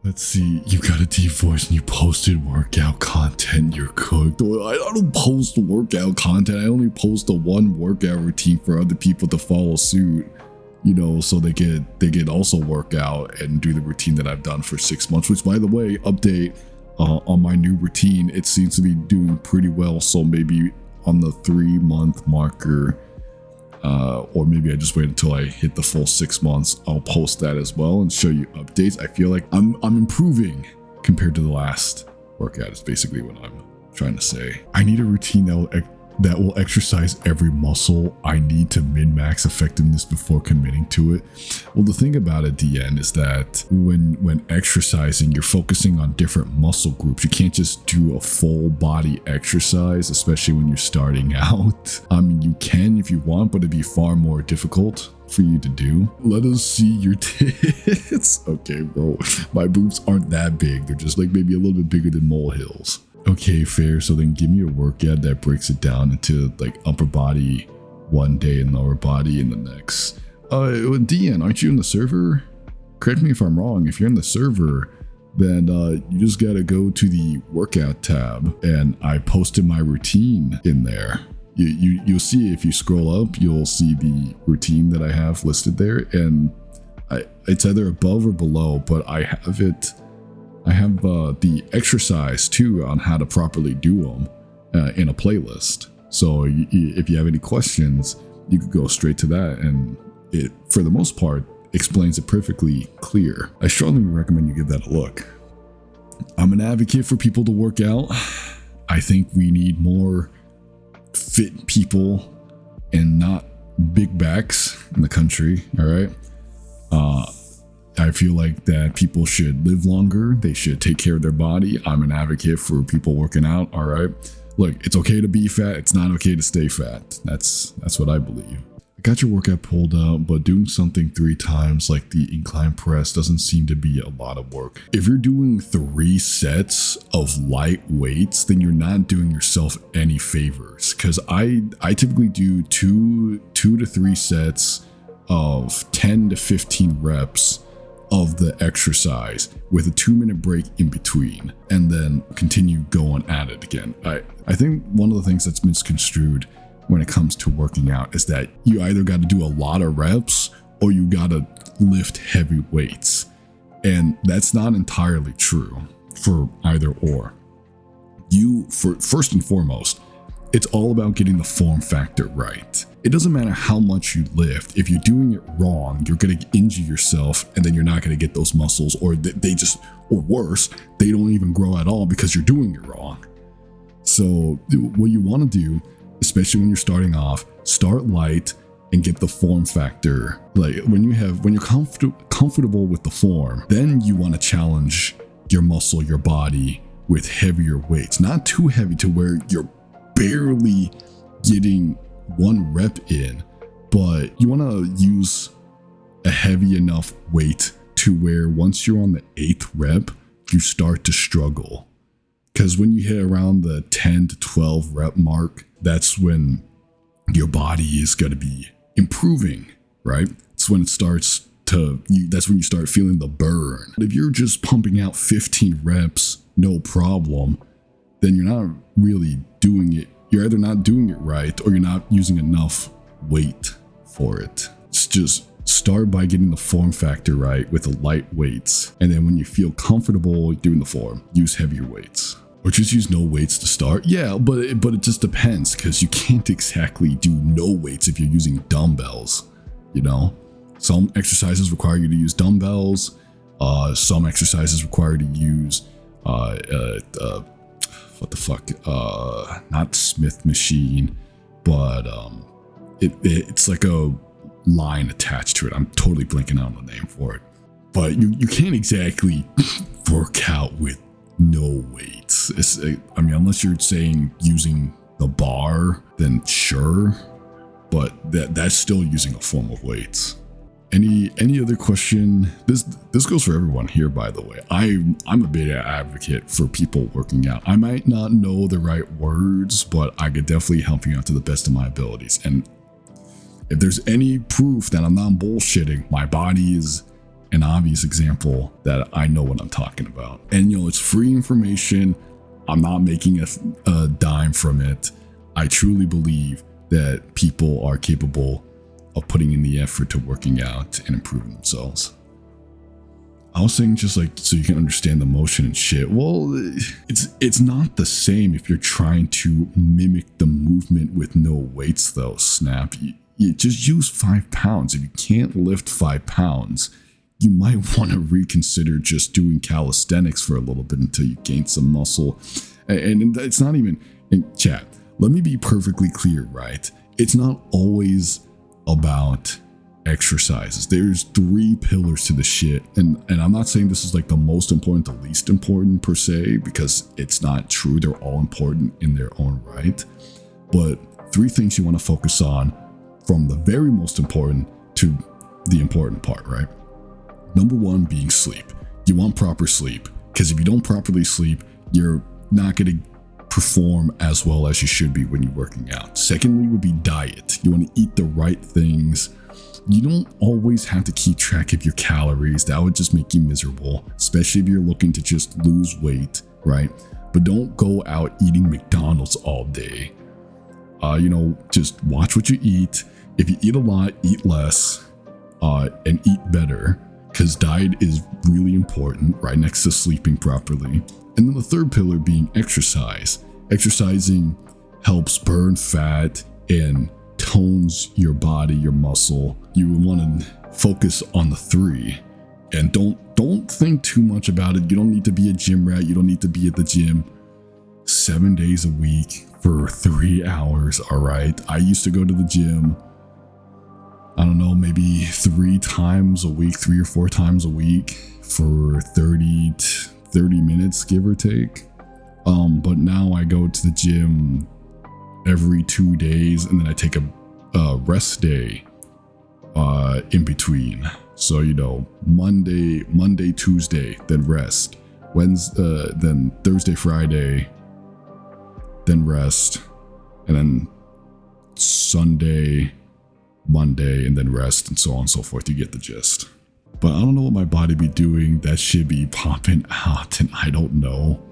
Let's see, you got a deep voice and you posted workout content, you're cooked. I don't post workout content, I only post the one workout routine for other people to follow suit, you know, so they get also work out and do the routine that I've done for 6 months, which, by the way, update on my new routine, it seems to be doing pretty well. So maybe on the 3-month marker, or maybe I just wait until I hit the full 6 months, I'll post that as well and show you updates. I feel like I'm improving compared to the last workout is basically what I'm trying to say. I need a routine that will exercise every muscle I need to min-max effectiveness before committing to it. Well, the thing about it, DN, is that when exercising, you're focusing on different muscle groups. You can't just do a full body exercise, especially when you're starting out. I mean, you can if you want, but it'd be far more difficult for you to do. Let us see your tits. Okay, bro, my boobs aren't that big. They're just like maybe a little bit bigger than molehills. Okay, fair. So then give me a workout that breaks it down into like upper body one day and lower body in the next. DN, aren't you in the server? Correct me if I'm wrong. If you're in the server, then you just gotta go to the workout tab, and I posted my routine in there. You'll see, if you scroll up, you'll see the routine that I have listed there, and it's either above or below, but I have it. I have the exercise too on how to properly do them in a playlist. So if you have any questions, you could go straight to that, and it, for the most part, explains it perfectly clear. I strongly recommend you give that a look. I'm an advocate for people to work out. I think we need more fit people and not big backs in the country. All right. I feel like that people should live longer. They should take care of their body. I'm an advocate for people working out. All right. Look, it's okay to be fat. It's not okay to stay fat. That's what I believe. I got your workout pulled out, but doing something 3 times like the incline press doesn't seem to be a lot of work. If you're doing 3 sets of light weights, then you're not doing yourself any favors. Because I typically do 2 to 3 sets of 10 to 15 reps of the exercise with a 2-minute break in between, and then continue going at it again. I think one of the things that's misconstrued when it comes to working out is that you either got to do a lot of reps or you got to lift heavy weights. And that's not entirely true for either or. First and foremost, it's all about getting the form factor right. It doesn't matter how much you lift. If you're doing it wrong, you're going to injure yourself, and then you're not going to get those muscles, or or worse, they don't even grow at all because you're doing it wrong. So what you want to do, especially when you're starting off, start light and get the form factor. Like when you're comfortable with the form, then you want to challenge your muscle, your body with heavier weights. Not too heavy to where you're barely getting 1 rep in, but you want to use a heavy enough weight to where once you're on the 8th rep, you start to struggle. Because when you hit around the 10 to 12 rep mark, that's when your body is going to be improving, right? It's when it starts to, that's when you start feeling the burn. If you're just pumping out 15 reps, no problem, then you're not really doing it. You're either not doing it right or you're not using enough weight for it. It's just start by getting the form factor right with the light weights. And then when you feel comfortable doing the form, use heavier weights. Or just use no weights to start. Yeah, but it just depends, because you can't exactly do no weights if you're using dumbbells, you know? Some exercises require you to use dumbbells. Some exercises require you to use not Smith machine, but it's like a line attached to it. I'm totally blanking out on the name for it. But you can't exactly work out with no weights. Unless you're saying using the bar, then sure, but that's still using a form of weights. Any other question? This goes for everyone here, by the way. I'm a big advocate for people working out. I might not know the right words, but I could definitely help you out to the best of my abilities. And if there's any proof that I'm not bullshitting, my body is an obvious example that I know what I'm talking about. And it's free information. I'm not making a dime from it. I truly believe that people are capable of putting in the effort to working out and improving themselves. I was saying just like so you can understand the motion and shit. Well, it's not the same if you're trying to mimic the movement with no weights though, Snap. You just use 5 pounds. If you can't lift 5 pounds, you might want to reconsider just doing calisthenics for a little bit until you gain some muscle. And it's not even, in chat, let me be perfectly clear, right? It's not always about exercises. There's 3 pillars to the shit. And I'm not saying this is like the most important, the least important per se, because it's not true. They're all important in their own right. But 3 things you want to focus on, from the very most important to the important part, right? Number 1 being sleep. You want proper sleep, because if you don't properly sleep, you're not going to perform as well as you should be when you're working out. Secondly would be diet. You want to eat the right things. You don't always have to keep track of your calories. That would just make you miserable, especially if you're looking to just lose weight, right? But don't go out eating McDonald's all day. Just watch what you eat. If you eat a lot, eat less, and eat better, because diet is really important, right next to sleeping properly. And then the third pillar being exercise. Exercising helps burn fat and tones your body, your muscle. You want to focus on the 3, and don't think too much about it. You don't need to be a gym rat. You don't need to be at the gym 7 days a week for 3 hours. All right. I used to go to the gym, I don't know, maybe 3 times a week, 3 or 4 times a week for 30 minutes, give or take. But now I go to the gym every 2 days, and then I take a rest day in between. So Monday, Tuesday, then rest. Wednesday, then Thursday, Friday, then rest, and then Sunday, Monday, and then rest, and so on and so forth. You get the gist. But I don't know what my body be doing. That should be popping out, and I don't know.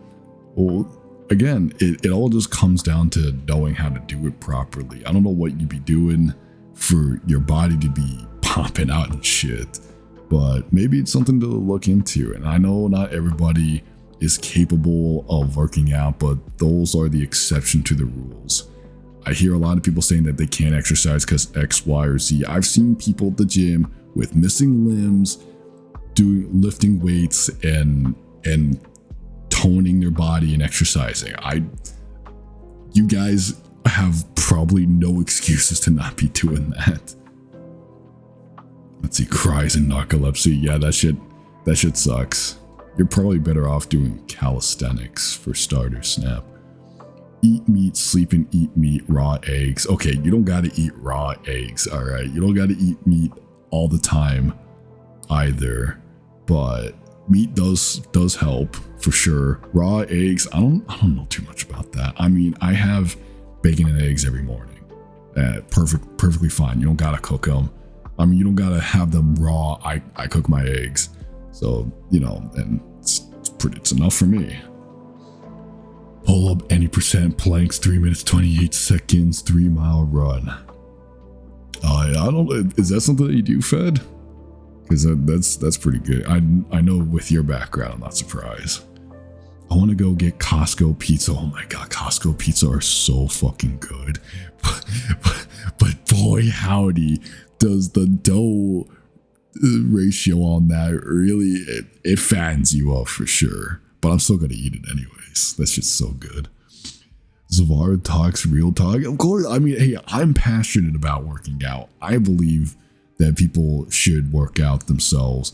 Well, again, it all just comes down to knowing how to do it properly. I don't know what you be doing for your body to be popping out and shit, but maybe it's something to look into. And I know not everybody is capable of working out, but those are the exception to the rules. I hear a lot of people saying that they can't exercise because X, Y, or Z. I've seen people at the gym with missing limbs, lifting weights and toning their body and exercising. You guys have probably no excuses to not be doing that. Let's see, cries and narcolepsy. Yeah, that shit sucks. You're probably better off doing calisthenics for starters, Snap. Eat meat, sleep, and eat meat, raw eggs. Okay, you don't gotta eat raw eggs, all right? You don't gotta eat meat all the time either, but meat does help for sure. Raw eggs, I don't know too much about that. I mean, I have bacon and eggs every morning. Perfectly fine. You don't gotta cook them. I mean, you don't gotta have them raw. I cook my eggs, so and it's enough for me. Pull up any percent planks, 3 minutes 28 seconds, 3 mile run. I don't. Is that something that you do, Fed? Because that's pretty good. I know with your background, I'm not surprised. I want to go get Costco pizza. Oh my god, Costco pizza are so fucking good. But boy howdy, does the dough ratio on that really it fans you up for sure. But I'm still gonna eat it anyways. That's just so good. Xevarith talks real talk. Of course, I mean, hey, I'm passionate about working out. I believe that people should work out themselves.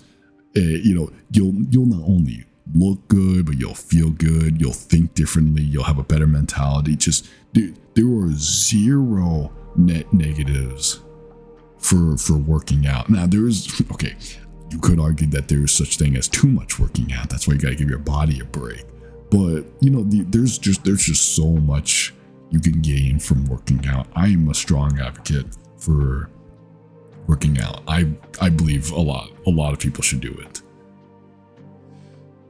You'll not only look good, but you'll feel good. You'll think differently. You'll have a better mentality. Just, dude, there are 0 net negatives for working out. Now, okay, you could argue that there's such thing as too much working out. That's why you gotta give your body a break. But there's just so much you can gain from working out. I am a strong advocate for working out. I believe a lot of people should do it.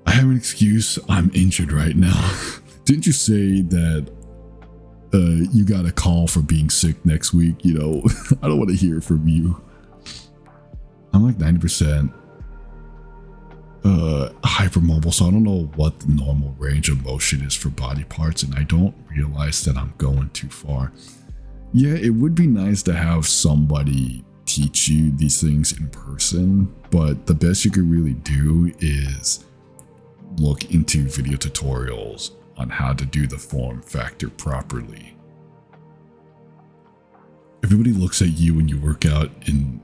I have an excuse. I'm injured right now. Didn't you say that you got a call for being sick next week? You know, I don't want to hear from you. I'm like 90% hypermobile, so I don't know what the normal range of motion is for body parts, and I don't realize that I'm going too far. Yeah, it would be nice to have somebody teach you these things in person, but the best you could really do is look into video tutorials on how to do the form factor properly. Everybody looks at you when you work out in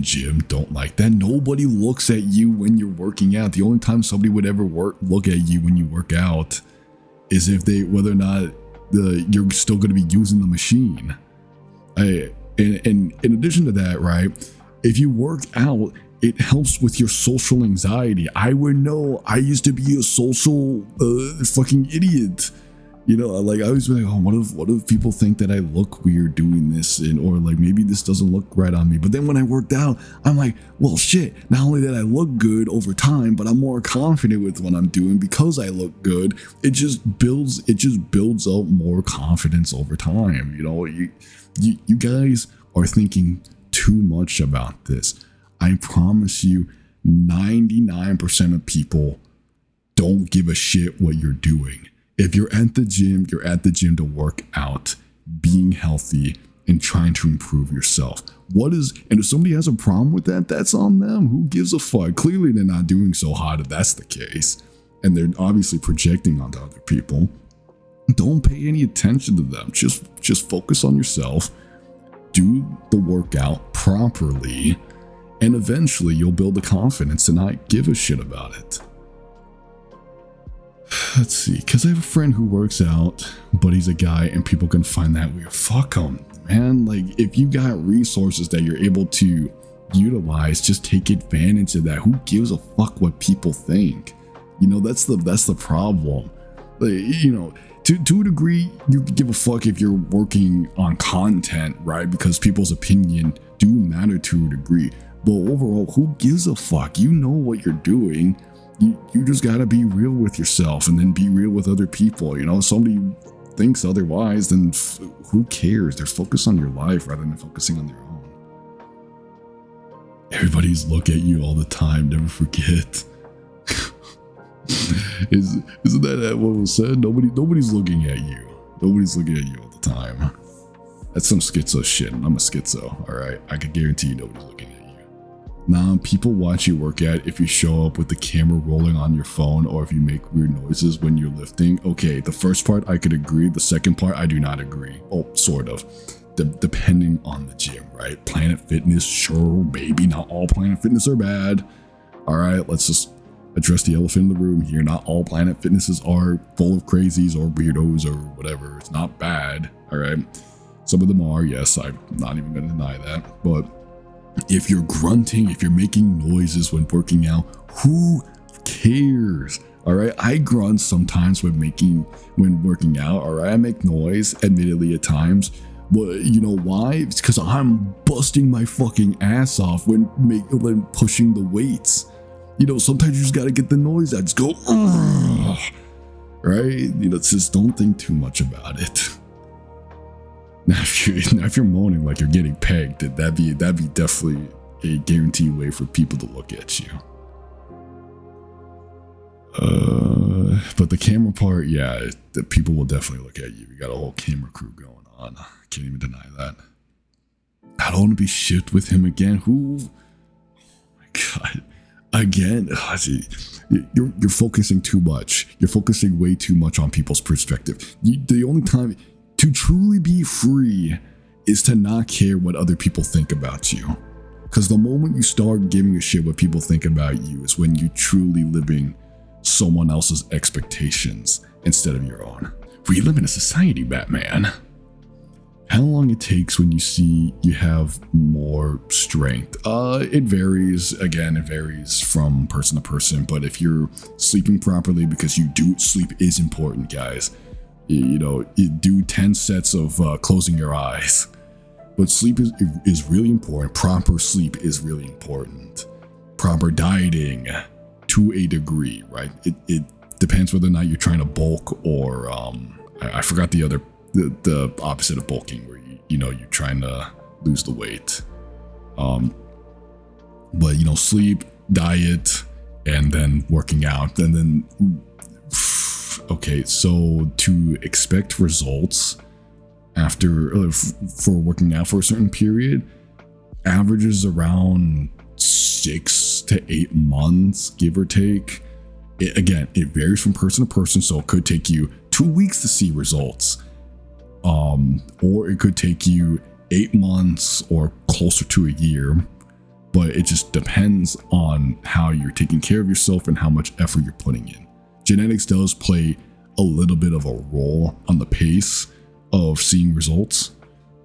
gym. Don't like that. Nobody looks at you when you're working out. The only time somebody would ever look at you when you work out is if whether or not you're still going to be using the machine. And in addition to that, right, if you work out, it helps with your social anxiety. I would know. I used to be a social fucking idiot. You know, like I was like, oh, what if people think that I look weird doing this, or like maybe this doesn't look right on me. But then when I worked out, I'm like, well, shit. Not only that I look good over time, but I'm more confident with what I'm doing because I look good. It just builds up more confidence over time. You know, you guys are thinking too much about this. I promise you, 99% of people don't give a shit what you're doing. If you're at the gym, you're at the gym to work out, being healthy, and trying to improve yourself. And if somebody has a problem with that, that's on them. Who gives a fuck? Clearly, they're not doing so hot if that's the case. And they're obviously projecting onto other people. Don't pay any attention to them. Just focus on yourself. Do the workout properly. And eventually, you'll build the confidence to not give a shit about it. Let's see, because I have a friend who works out, but he's a guy and people can find that weird. Fuck him, man. Like, if you got resources that you're able to utilize, just take advantage of that. Who gives a fuck what people think? You know, that's the problem. Like, you know, to a degree, you give a fuck if you're working on content, right? Because people's opinion do matter to a degree. But overall, who gives a fuck? You know what you're doing. You just gotta be real with yourself and then be real with other people. You know, if somebody thinks otherwise, then who cares? They're focused on your life rather than focusing on their own. Everybody's look at you all the time. Never forget. Isn't that what was said? Nobody's looking at you. Nobody's looking at you all the time. That's some schizo shit. I'm a schizo. All right, I can guarantee you nobody's looking at you. Nah, people watch you work out if you show up with the camera rolling on your phone or if you make weird noises when you're lifting. Okay, the first part I could agree. The second part I do not agree. Oh, sort of. Depending on the gym, right? Planet Fitness, sure, maybe not all Planet Fitness are bad. All right, let's just address the elephant in the room here. Not all Planet Fitnesses are full of crazies or weirdos or whatever. It's not bad. All right, some of them are. Yes, I'm not even going to deny that, but if you're grunting, if you're making noises when working out, who cares? All right, I grunt sometimes when working out. All right, I make noise, admittedly at times, but you know why? It's because I'm busting my fucking ass off when pushing the weights. You know, sometimes you just gotta get the noise out. Just go, right? You know, it's just don't think too much about it. Now, if you're moaning like you're getting pegged, that'd be definitely a guaranteed way for people to look at you. But the camera part, yeah, the people will definitely look at you. You got a whole camera crew going on. Can't even deny that. I don't want to be shit with him again. Who? Oh my god. Again, you're focusing too much. You're focusing way too much on people's perspective. The only time to truly be free is to not care what other people think about you. Because the moment you start giving a shit what people think about you is when you're truly living someone else's expectations instead of your own. We live in a society, Batman. How long it takes when you see you have more strength? It varies. Again, it varies from person to person. But if you're sleeping properly, because sleep is important, guys. You know, you do 10 sets of closing your eyes. But sleep is really important. Proper sleep is really important. Proper dieting to a degree, right? It depends whether or not you're trying to bulk or I forgot the opposite of bulking, where you're trying to lose the weight. But sleep, diet, and then working out, and then okay, so to expect results after for working out for a certain period averages around 6 to 8 months, give or take. It varies from person to person, so it could take you 2 weeks to see results, or it could take you 8 months or closer to a year. But it just depends on how you're taking care of yourself and how much effort you're putting in. Genetics does play a little bit of a role on the pace of seeing results,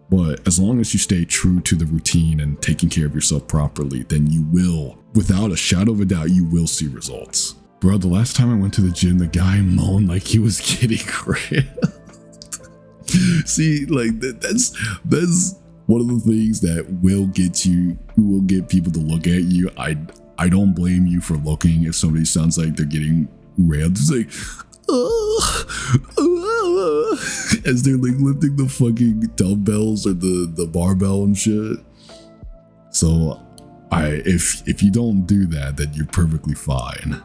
but as long as you stay true to the routine and taking care of yourself properly, then you will, without a shadow of a doubt, you will see results. Bro, the last time I went to the gym, the guy moaned like he was getting ripped. See, like that's one of the things that will get people to look at you. I don't blame you for looking if somebody sounds like they're getting railed. It's like, as they're like lifting the fucking dumbbells or the barbell and shit. So if you don't do that, then you're perfectly fine.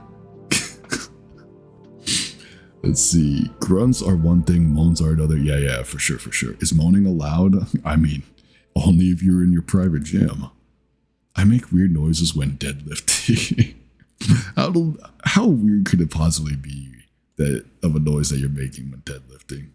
Let's see. Grunts are one thing, moans are another. Yeah, for sure. Is moaning allowed? I mean, only if you're in your private gym. I make weird noises when deadlifting. How weird could it possibly be that of a noise that you're making when deadlifting?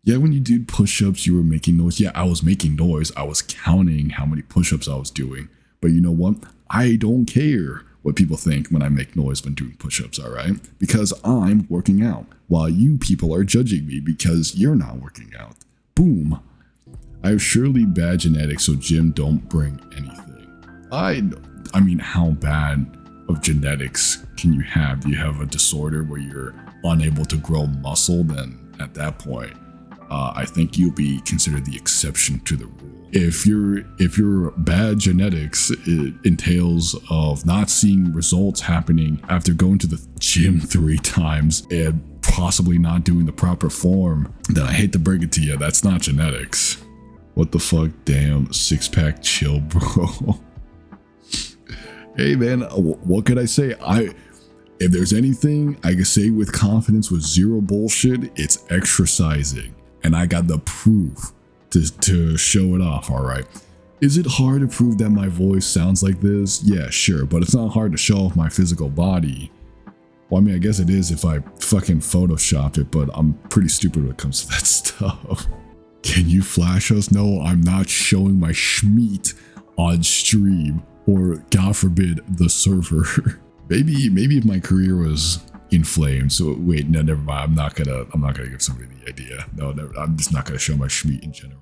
Yeah, when you did push-ups, you were making noise. Yeah, I was making noise. I was counting how many push-ups I was doing. But you know what? I don't care what people think when I make noise when doing push-ups, all right? Because I'm working out, while you people are judging me because you're not working out. Boom. I have surely bad genetics, so gym don't bring anything. I mean, how bad of genetics can you have? Do you have a disorder where you're unable to grow muscle? Then at that point, I think you'll be considered the exception to the rule. If your bad genetics, it entails of not seeing results happening after going to the gym 3 times and possibly not doing the proper form, then I hate to break it to you, that's not genetics. What the fuck? Damn, six-pack chill, bro. Hey man, what could I say? If there's anything I can say with confidence with zero bullshit, it's exercising. And I got the proof to show it off, all right? Is it hard to prove that my voice sounds like this? Yeah, sure, but it's not hard to show off my physical body. Well, I mean, I guess it is if I fucking photoshopped it, but I'm pretty stupid when it comes to that stuff. Can you flash us? No, I'm not showing my schmeat on stream, or God forbid, the server. maybe if my career was in flames. So wait, no, never mind. I'm not gonna give somebody the idea. No, never, I'm just not gonna show my schmeat in general.